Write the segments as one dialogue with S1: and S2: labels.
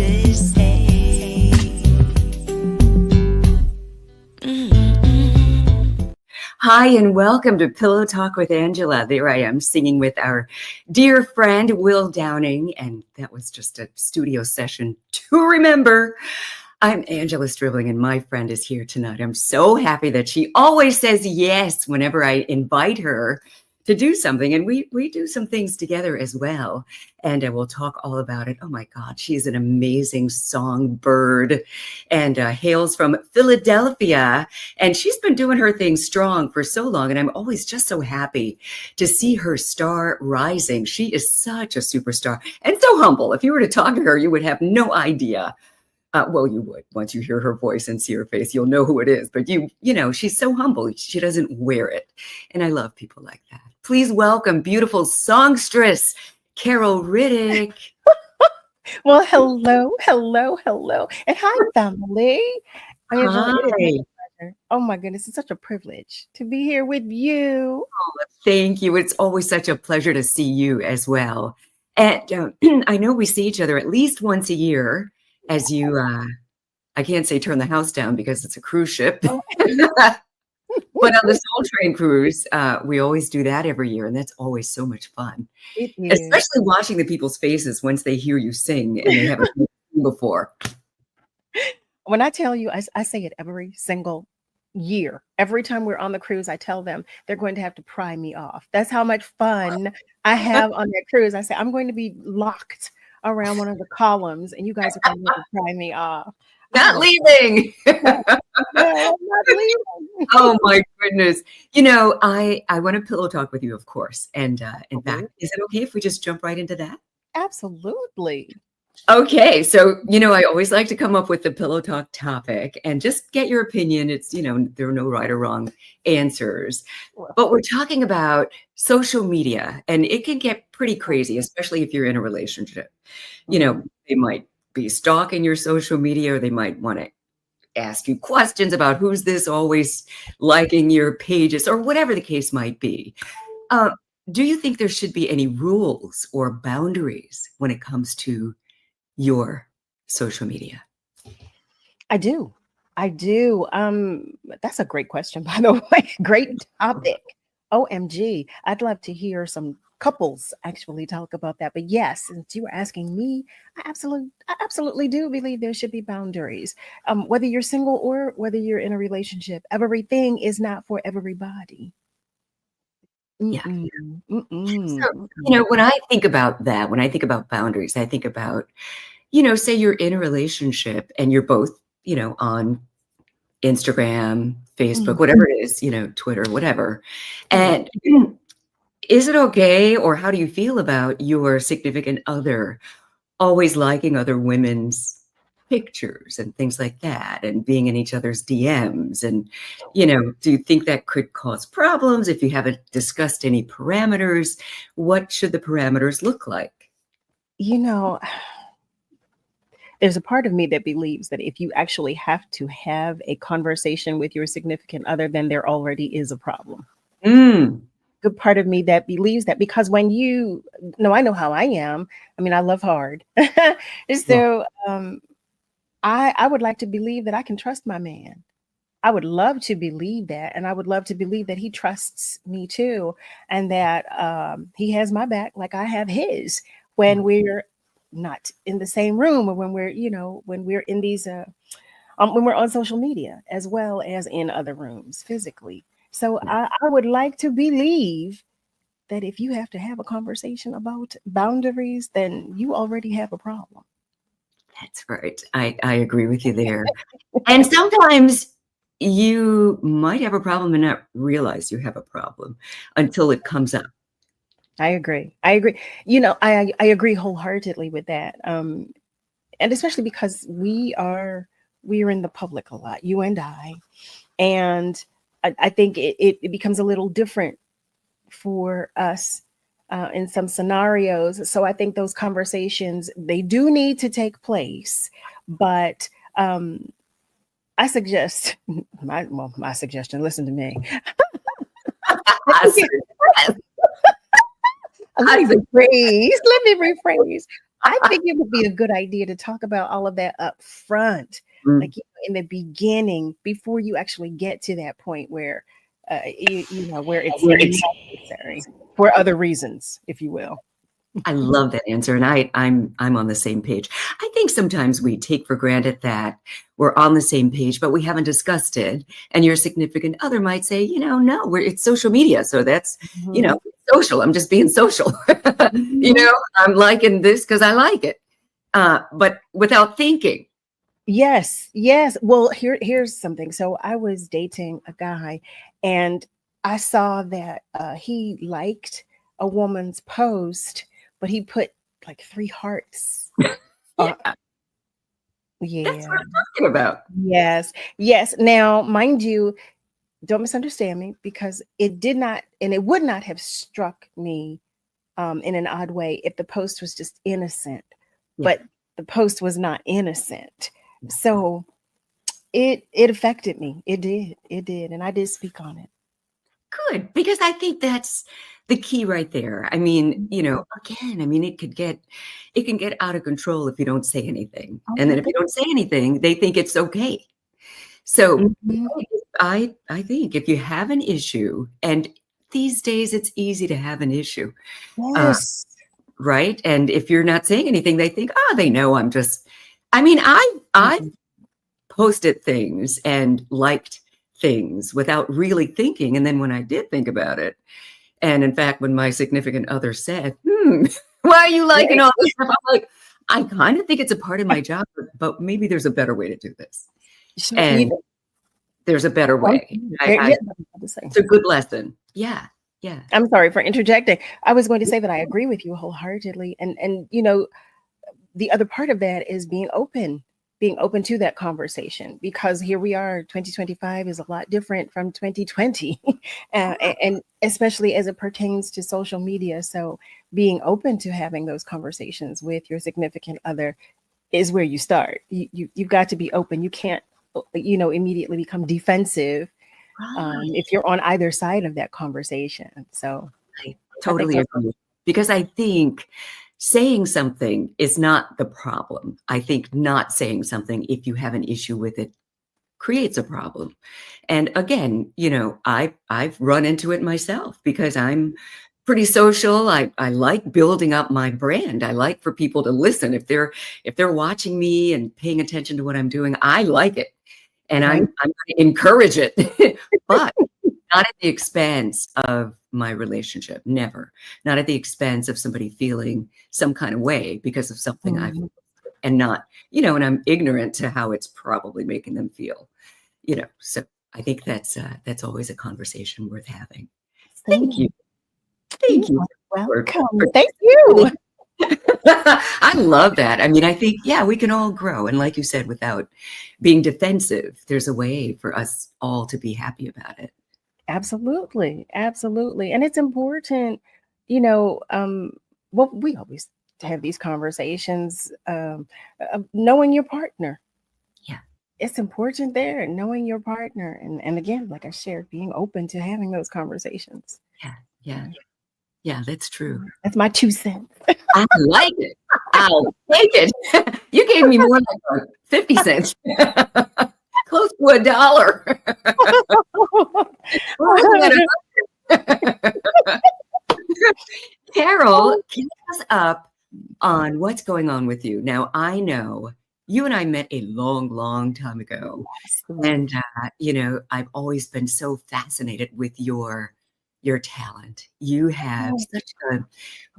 S1: to say. Hi, and welcome to Pillow Talk with Angela. There I am singing with our dear friend, Will Downing. And that was just a studio session to remember. I'm Angela Stribling, and my friend is here tonight. I'm so happy that she always says yes whenever I invite her to do something. And we do some things together as well. And we'll talk all about it. Oh my God, she's an amazing songbird and hails from Philadelphia. And she's been doing her thing strong for so long. And I'm always just so happy to see her star rising. She is such a superstar and so humble. If you were to talk to her, you would have no idea. Well, you would. Once you hear her voice and see her face, you'll know who it is. But you know, she's so humble. She doesn't wear it. And I love people like that. Please welcome beautiful songstress, Carol Riddick.
S2: Well, hello. And hi, family.
S1: Hi.
S2: Oh my goodness, it's such a privilege to be here with you.
S1: Oh, thank you. It's always such a pleasure to see you as well. And I know we see each other at least once a year. As you, I can't say turn the house down because it's a cruise ship. But on the Soul Train cruise, we always do that every year. And that's always so much fun. Especially watching the people's faces once they hear you sing and they haven't seen before.
S2: When I tell you, I say it every single year. Every time we're on the cruise, I tell them they're going to have to pry me off. That's how much fun I have on that cruise. I say, I'm going to be locked around one of the columns and you guys are going to pry me off.
S1: Not leaving.
S2: No, not leaving.
S1: Oh my goodness. You know, I want to pillow talk with you, of course. And in fact, is it okay if we just jump right into that?
S2: Absolutely.
S1: Okay. So, you know, I always like to come up with the pillow talk topic and just get your opinion. It's, you know, there are no right or wrong answers, but we're talking about social media and it can get pretty crazy, especially if you're in a relationship. You know, they might be stalking your social media or they might want to ask you questions about who's this always liking your pages or whatever the case might be. Do you think there should be any rules or boundaries when it comes to your social media?
S2: I do. That's a great question, by the way. Great topic. OMG. I'd love to hear some couples actually talk about that. But yes, since you were asking me, I absolutely do believe there should be boundaries. Whether you're single or whether you're in a relationship, everything is not for everybody.
S1: Yeah. So, you know, when I think about that, when I think about boundaries, I think about, you know, say you're in a relationship and you're both, you know, on Instagram, Facebook, whatever it is, you know, Twitter, whatever. And is it okay, or how do you feel about your significant other always liking other women's pictures and things like that and being in each other's DMs? And, you know, do you think that could cause problems if you haven't discussed any parameters? What should the parameters look like?
S2: You know, there's a part of me that believes that if you actually have to have a conversation with your significant other, then there already is a problem. Good part of me that believes that, because when you know, I know how I am. I mean, I love hard. So I would like to believe that I can trust my man. I would love to believe that. And I would love to believe that he trusts me too. And that he has my back like I have his when we're not in the same room, or when we're, you know, when we're in these, when we're on social media as well as in other rooms physically. So I would like to believe that if you have to have a conversation about boundaries, then you already have a problem.
S1: That's right. I agree with you there. And sometimes you might have a problem and not realize you have a problem until it comes up.
S2: I agree. You know, I agree wholeheartedly with that. And especially because we are in the public a lot, you and I. And I think it becomes a little different for us in some scenarios. So I think those conversations, they do need to take place. But I suggest, my suggestion, listen to me. Let me rephrase. I think it would be a good idea to talk about all of that up front,
S1: Mm.
S2: like in the beginning, before you actually get to that point where, where it's necessary for other reasons, if you will.
S1: I love that answer, and I'm on the same page. I think sometimes we take for granted that we're on the same page, but we haven't discussed it. And your significant other might say, no, it's social media, so that's
S2: Mhm.
S1: social. I'm just being social.
S2: Mhm.
S1: I'm liking this because I like it, but without thinking.
S2: Yes, yes. Well, here's something. So I was dating a guy, and I saw that he liked a woman's post, but he put like 3 hearts.
S1: Yeah, that's
S2: Yeah.
S1: what I'm talking about.
S2: Yes. Yes. Now, mind you, don't misunderstand me, because it did not, and it would not have struck me in an odd way if the post was just innocent,
S1: Yeah,
S2: but the post was not innocent. So it affected me. It did. It did. And I did speak on it.
S1: good, because I think that's the key right there. I mean, again, I mean, it can get out of control if you don't say anything. And then if you don't say anything, they think it's okay. So
S2: Mhm.
S1: I think if you have an issue, and these days it's easy to have an issue, uh,
S2: Yes.
S1: right? And if you're not saying anything, they think, oh, they know I'm just. I mean, I
S2: Mhm.
S1: posted things and liked things without really thinking, and then when I did think about it, and in fact, when my significant other said, why are you liking
S2: Right.
S1: all this stuff? I'm like, I kind of think it's a part of my job, but maybe there's a better way to do this.
S2: So
S1: And there's a better way.
S2: yeah, I was about to say.
S1: It's a good lesson. Yeah. Yeah.
S2: I'm sorry for interjecting. I was going to say that I agree with you wholeheartedly. And the other part of that is being open to that conversation, because here we are, 2025 is a lot different from 2020. And especially as it pertains to social media. So being open to having those conversations with your significant other is where you start. You've got to be open. You can't, immediately become defensive
S1: Right.
S2: if you're on either side of that conversation. So
S1: I
S2: I think
S1: totally
S2: that's
S1: agree. Because I think saying something is not the problem. I think not saying something, if you have an issue with it, creates a problem. And again, I've run into it myself because I'm pretty social. I like building up my brand. I like for people to listen. If they're watching me and paying attention to what I'm doing, I like it. And I'm
S2: right.
S1: I'm gonna encourage it. But not at the expense of my relationship. Never. Not at the expense of somebody feeling some kind of way because of something I've,
S2: Mhm.
S1: and not, and I'm ignorant to how it's probably making them feel. So I think that's always a conversation worth having. Thank you.
S2: Same.
S1: Thank
S2: You
S1: you
S2: are
S1: for
S2: welcome. Thank you.
S1: I love that. I mean, I think, yeah, we can all grow. And like you said, without being defensive, there's a way for us all to be happy about it.
S2: Absolutely. Absolutely. And it's important, you know, well, we always have these conversations, knowing your partner.
S1: Yeah.
S2: It's important there, knowing your partner. And again, like I shared, being open to having those conversations.
S1: Yeah. Yeah. Yeah. That's true.
S2: That's my 2 cents.
S1: I like it. I'll take it. You gave me more like 50 cents. Close to $1. We're looking at Carol, keep us up on what's going on with you. Now, I know you and I met a long, long time ago. And, I've always been so fascinated with your talent. You have such a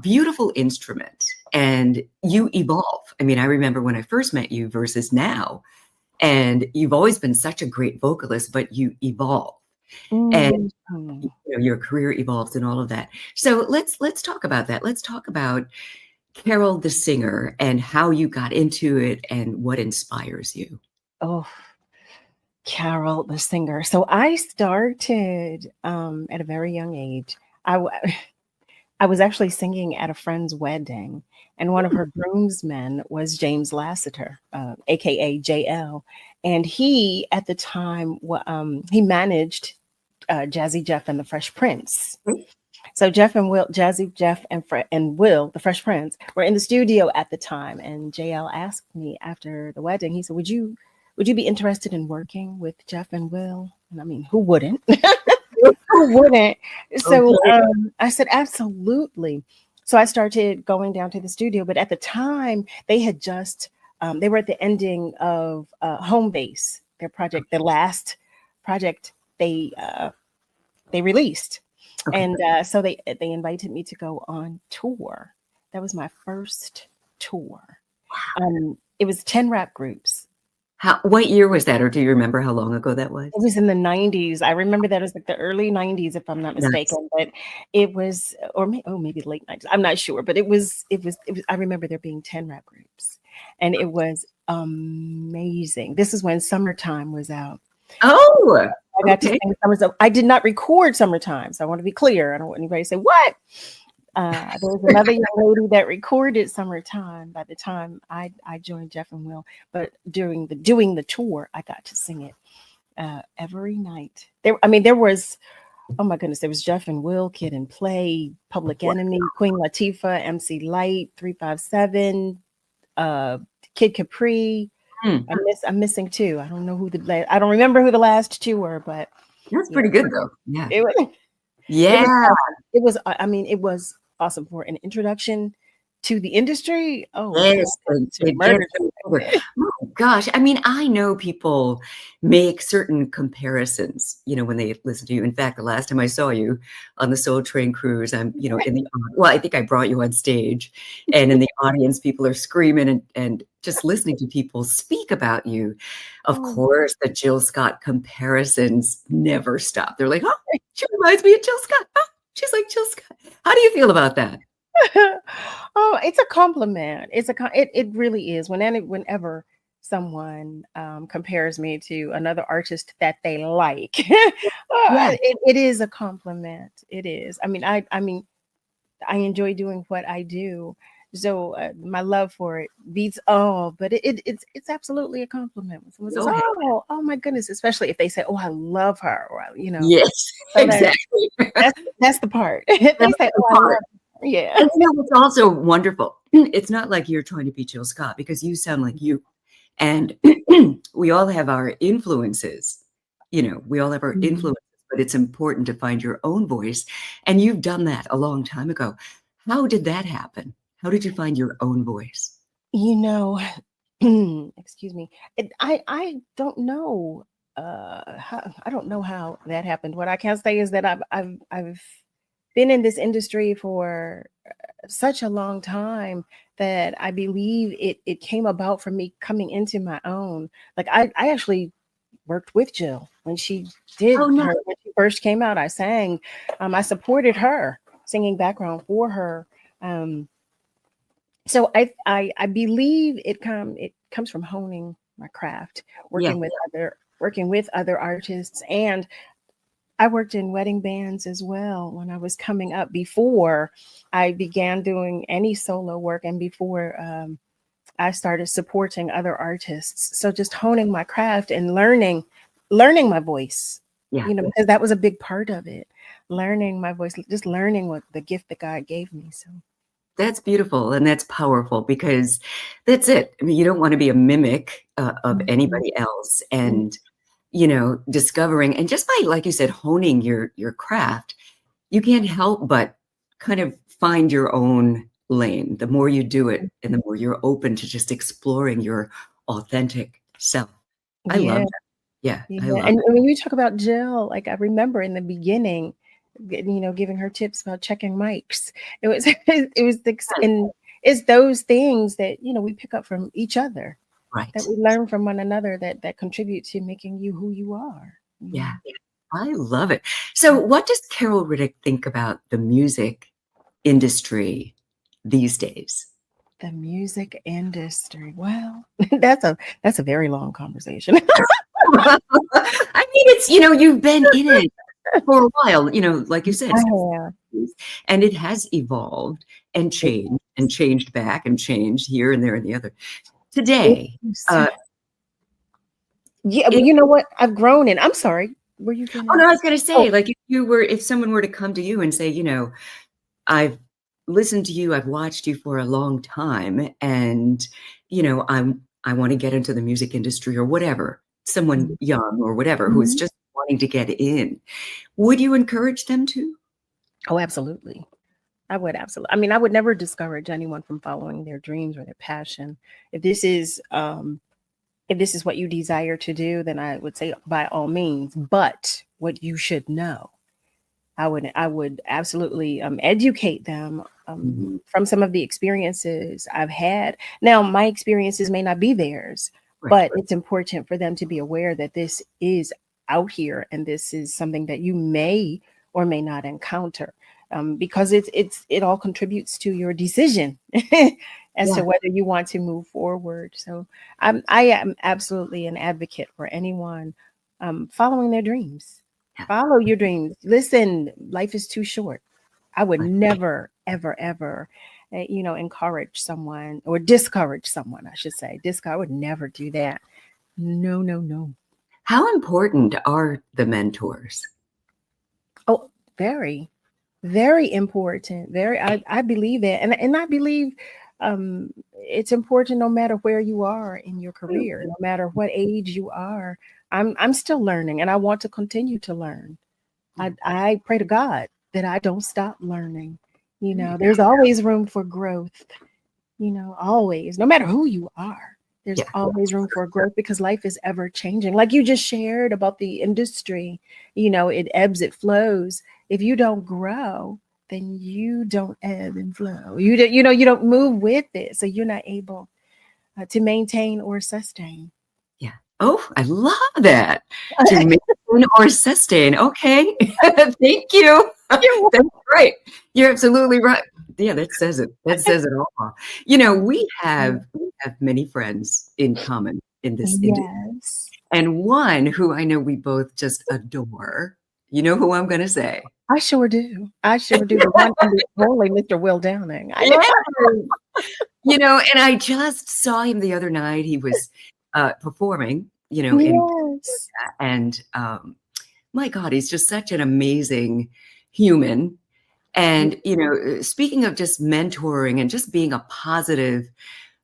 S1: beautiful instrument and you evolve. I mean, I remember when I first met you versus now, and you've always been such a great vocalist, but you evolve. And
S2: Mhm.
S1: your career evolves and all of that. So let's talk about that. Let's talk about Carol the singer and how you got into it and what inspires you.
S2: Oh, Carol, the singer. So I started at a very young age. I, w- I was actually singing at a friend's wedding, and one of her groomsmen was James Lassiter, aka JL, and he at the time he managed Jazzy Jeff and the Fresh Prince. So Jeff and Will, Jazzy Jeff and Will, the Fresh Prince, were in the studio at the time, and JL asked me after the wedding. He said, "Would you be interested in working with Jeff and Will?" And I mean, who wouldn't? Who wouldn't? So I said, absolutely. So I started going down to the studio, but at the time they had just they were at the ending of Home Base, their project, the last project they released.
S1: Okay.
S2: And so they invited me to go on tour. That was my first tour. It was 10 rap groups.
S1: What year was that, or do you remember how long ago that was?
S2: It was in the 90s. I remember that it was like the early 90s, if I'm not mistaken. Nice. But it was, or maybe the late 90s. I'm not sure, but it was. I remember there being 10 rap groups, and it was amazing. This is when Summertime was out.
S1: Oh,
S2: I got to sing Summertime. I did not record Summertime, so I want to be clear. I don't want anybody to say what. There was another young lady that recorded Summertime by the time I joined Jeff and Will, but doing the tour, I got to sing it every night. There was, oh my goodness, there was Jeff and Will, Kid and Play, Public Enemy, Queen Latifah, MC Light, 357, Kid Capri. I'm missing two. I don't know I don't remember who the last two were, but
S1: that's pretty good though. Yeah.
S2: It was awesome for an introduction to the industry. Oh,
S1: yes. Oh gosh. I mean, I know people make certain comparisons, when they listen to you. In fact, the last time I saw you on the Soul Train cruise, I think I brought you on stage, and in the audience, people are screaming and just listening to people speak about you. Of course, the Jill Scott comparisons never stop. They're like, oh, she reminds me of Jill Scott. Oh, she's like Jill Scott. How do you feel about that?
S2: Oh, it's a compliment. It really is. Whenever someone compares me to another artist that they like, it is a compliment. It is. I mean, I enjoy doing what I do. So my love for it beats all, but it's absolutely a compliment. When someone says, "Oh my goodness," especially if they say, "Oh, I love her," or
S1: yes, so exactly.
S2: That's the part. They say, "Oh, I love her." Yeah,
S1: and it's also wonderful. It's not like you're trying to be Jill Scott, because you sound like you, and we all have our influences. We all have our influences, but it's important to find your own voice, and you've done that a long time ago. How did that happen? How did you find your own voice?
S2: Excuse me. I don't know. I don't know how that happened. What I can say is that I've been in this industry for such a long time that I believe it came about from me coming into my own. Like I actually worked with Jill when she did when she first came out. I sang. I supported her, singing background for her. So I believe it comes from honing my craft, working with other artists, and I worked in wedding bands as well when I was coming up, before I began doing any solo work and before I started supporting other artists. So just honing my craft and learning my voice, because that was a big part of it. Learning my voice, just learning what the gift that God gave me. So
S1: that's beautiful, and that's powerful, because that's it. I mean, you don't want to be a mimic of anybody else, and discovering, and just by, like you said, honing your craft, you can't help but kind of find your own lane. The more you do it, and the more you're open to just exploring your authentic self. I love that. Yeah. I love
S2: and when you talk about Jill, like I remember in the beginning, giving her tips about checking mics. It was and it's those things that we pick up from each other,
S1: right?
S2: That we learn from one another that contribute to making you who you are.
S1: Yeah, I love it. So, what does Carol Riddick think about the music industry these days?
S2: The music industry. Well, that's a very long conversation.
S1: I mean, it's you've been in it for a while, like you said, and it has evolved and changed back and changed here and there and the other. Today,
S2: but you know what? I've grown, and I'm sorry. Were you
S1: Oh, no, I was
S2: finished?
S1: going to say,
S2: Oh,
S1: like, if someone were to come to you and say, I've listened to you, I've watched you for a long time, and, I want to get into the music industry or whatever, someone young or whatever who's
S2: mhm.
S1: just wanting to get in, would you encourage them to?
S2: Oh, absolutely. I would absolutely. I mean, I would never discourage anyone from following their dreams or their passion. If this is if this is what you desire to do, then I would say by all means. But what you should know, I would absolutely educate them
S1: Mhm.
S2: from some of the experiences I've had. Now, my experiences may not be theirs,
S1: Right.
S2: but it's important for them to be aware that this is out here and this is something that you may or may not encounter, because it all contributes to your decision as to
S1: Yeah.
S2: whether you want to move forward. So I am absolutely an advocate for anyone following their dreams.
S1: Yeah.
S2: Follow your dreams. Listen, life is too short. I would
S1: Right.
S2: never, ever, ever, encourage someone or discourage someone, I should say. I would never do that. No, no, no.
S1: How important are the mentors?
S2: Oh, very, very important. Very, I believe that. And I believe it's important no matter where you are in your
S1: Mm.
S2: career, no matter what age you are. I'm still learning and I want to continue to learn.
S1: Yeah.
S2: I pray to God that I don't stop learning.
S1: There you
S2: There's always room for growth, always, no matter who you are,
S1: go.
S2: there's
S1: Yeah.
S2: always room for growth because life is ever changing. Like you just shared about the industry, it ebbs, it flows. If you don't grow, then you don't ebb and flow. You don't move with it. So you're not able to maintain or sustain.
S1: Yeah. Oh, I love that. To maintain or sustain. Okay. Thank you.
S2: You're
S1: That's right. You're absolutely right. Yeah, that says it. That says it all. We have many friends in common in this industry.
S2: Yes.
S1: And one who I know we both just adore. You know who I'm gonna say?
S2: I sure do. I sure do. The one and the only Mr. Will Downing. I know.
S1: Yes. And I just saw him the other night. He was performing, in
S2: Yes.
S1: and my God, he's just such an amazing human. And speaking of just mentoring and just being a positive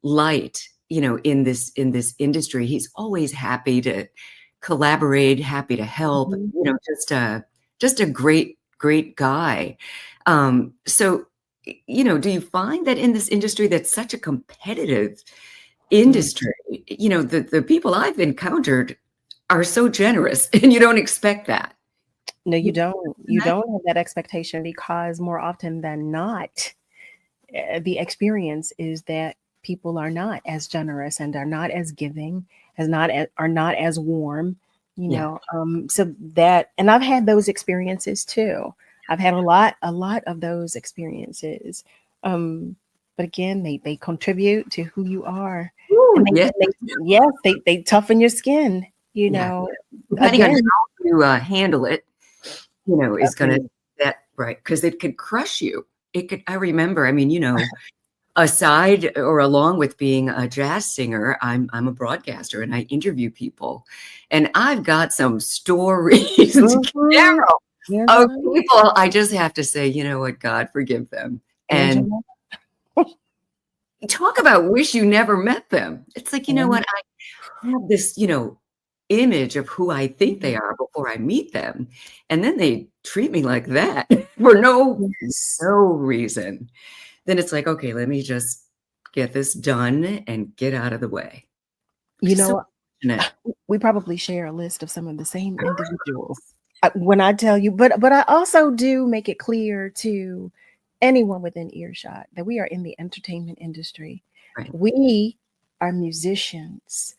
S1: light, in this industry, he's always happy to collaborate, happy to help.
S2: Mhm.
S1: Just a great guy. So, do you find that in this industry that's such a competitive
S2: Mm.
S1: industry, the people I've encountered are so generous, and you don't expect that.
S2: No, you
S1: You
S2: don't. You don't have that expectation because more often than not, the experience is that people are not as generous and are not as giving, are not as warm.
S1: Yeah.
S2: So that, and I've had those experiences too. I've had a lot of those experiences. Um, but again, they contribute to who you are,
S1: Ooh,
S2: and
S1: yes.
S2: they toughen your skin.
S1: Yeah. Depending on
S2: Again,
S1: how you handle it, is gonna
S2: agreed.
S1: that right, because it could crush you. I remember, I mean, aside or along with being a jazz singer, I'm a broadcaster and I interview people. And I've got some stories to
S2: Mhm.
S1: narrow
S2: Yes,
S1: of
S2: I
S1: people I just have to say, you know what, God forgive them. And
S2: Angela.
S1: talk about wish you never met them. It's like, you know
S2: Mhm.
S1: what, I have this, image of who I think they are before I meet them. And then they treat me like that for no
S2: Yes.
S1: no reason. Then it's like, okay, let me just get this done and get out of the way.
S2: You
S1: Just so
S2: know,
S1: fortunate.
S2: we probably share a list of some of the same individuals. When I tell you, but I also do make it clear to anyone within earshot that we are in the entertainment industry.
S1: Right.
S2: We are musicians.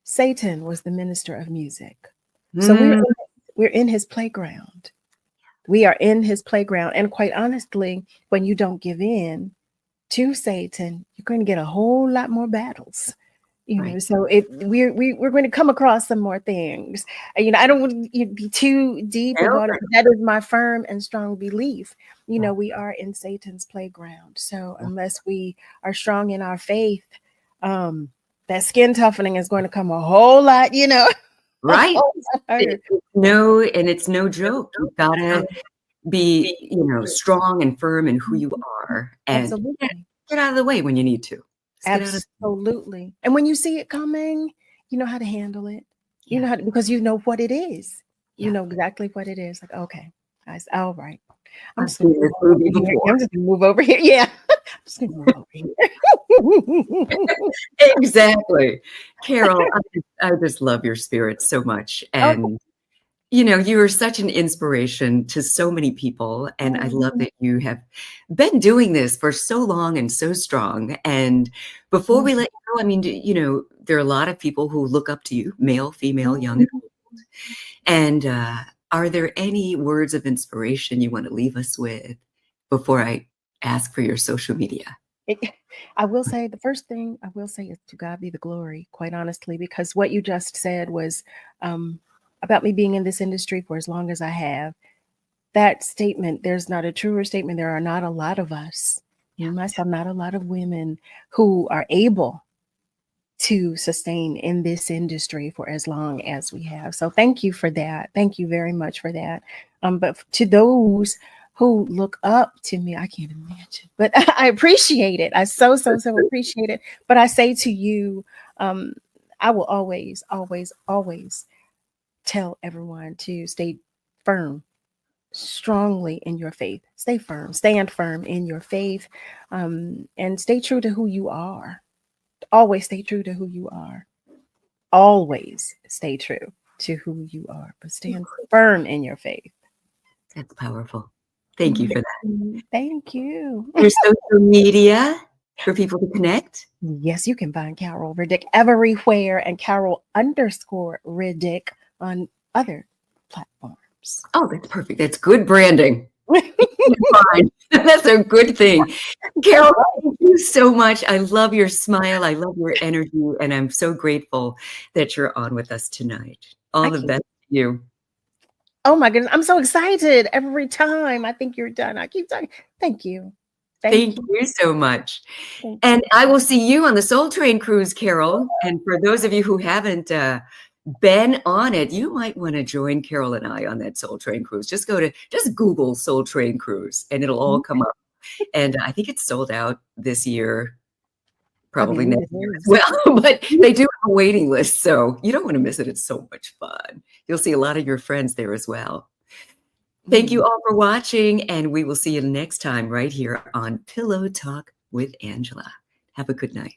S2: Satan was the minister of music. So
S1: Mm,
S2: we're in his playground. We are in his playground. And quite honestly, when you don't give in to Satan, you're going to get a whole lot more battles.
S1: right.
S2: So we're going to come across some more things. I don't want to be too deep
S1: Yeah,
S2: about it, but that is my firm and strong belief.
S1: yeah,
S2: We are in Satan's playground. So
S1: yeah.
S2: unless we are strong in our faith, that skin toughening is going to come a whole lot.
S1: right?
S2: Hard.
S1: And it's no joke. You've got to be, strong and firm in who you are, and
S2: Absolutely.
S1: get out of the way when you need to. Just get out of
S2: Absolutely. And when you see it coming, you know how to handle it. You know how to, because you know what it is. You
S1: Yeah.
S2: know exactly what it is. Like, okay, guys, all right. I'm
S1: I've
S2: just gonna
S1: seen
S2: move
S1: this
S2: over
S1: movie
S2: here.
S1: before.
S2: I'm just gonna move over here. Yeah. I'm just gonna move over here.
S1: Exactly. Carol, I just love your spirit so much.
S2: Oh,
S1: And, you are such an inspiration to so many people. And I love that you have been doing this for so long and so strong. And before we let you go, I mean, there are a lot of people who look up to you, male, female, young and old. And are there any words of inspiration you want to leave us with before I ask for your social media?
S2: I will say the first thing I will say is to God be the glory, quite honestly, because what you just said was about me being in this industry for as long as I have. That statement, there's not a truer statement. There are not a lot of us, myself, not a lot of women who are able to sustain in this industry for as long as we have. So thank you for that. Thank you very much for that. But to those who look up to me, I can't imagine, but I appreciate it. I so appreciate it. But I say to you, I will always, always, always tell everyone to stay firm, strongly in your faith. Stay firm, stand firm in your faith, and stay true to who you are. Always stay true to who you are. Always stay true to who you are, but stand firm in your faith.
S1: That's powerful. Thank you for that.
S2: Thank you.
S1: Your social media for people to connect?
S2: Yes, you can find Carol Riddick everywhere and Carol_Riddick on other platforms.
S1: Oh, that's perfect. That's good branding. Fine. That's a good thing. Carol, thank you so much. I love your smile. I love your energy. And I'm so grateful that you're on with us tonight. All the best to you.
S2: Oh my goodness. I'm so excited every time I think you're done. I keep talking. Thank you.
S1: Thank you so much. And I will see you on the Soul Train cruise, Carol. And for those of you who haven't been on it, you might want to join Carol and I on that Soul Train cruise. Just Google Soul Train cruise and it'll all come up. And I think it's sold out this year, probably next year as well, but they do have a waiting list. So you don't want to miss it. It's so much fun. You'll see a lot of your friends there as well. Thank you all for watching, and we will see you next time right here on Pillow Talk with Angela. Have a good night.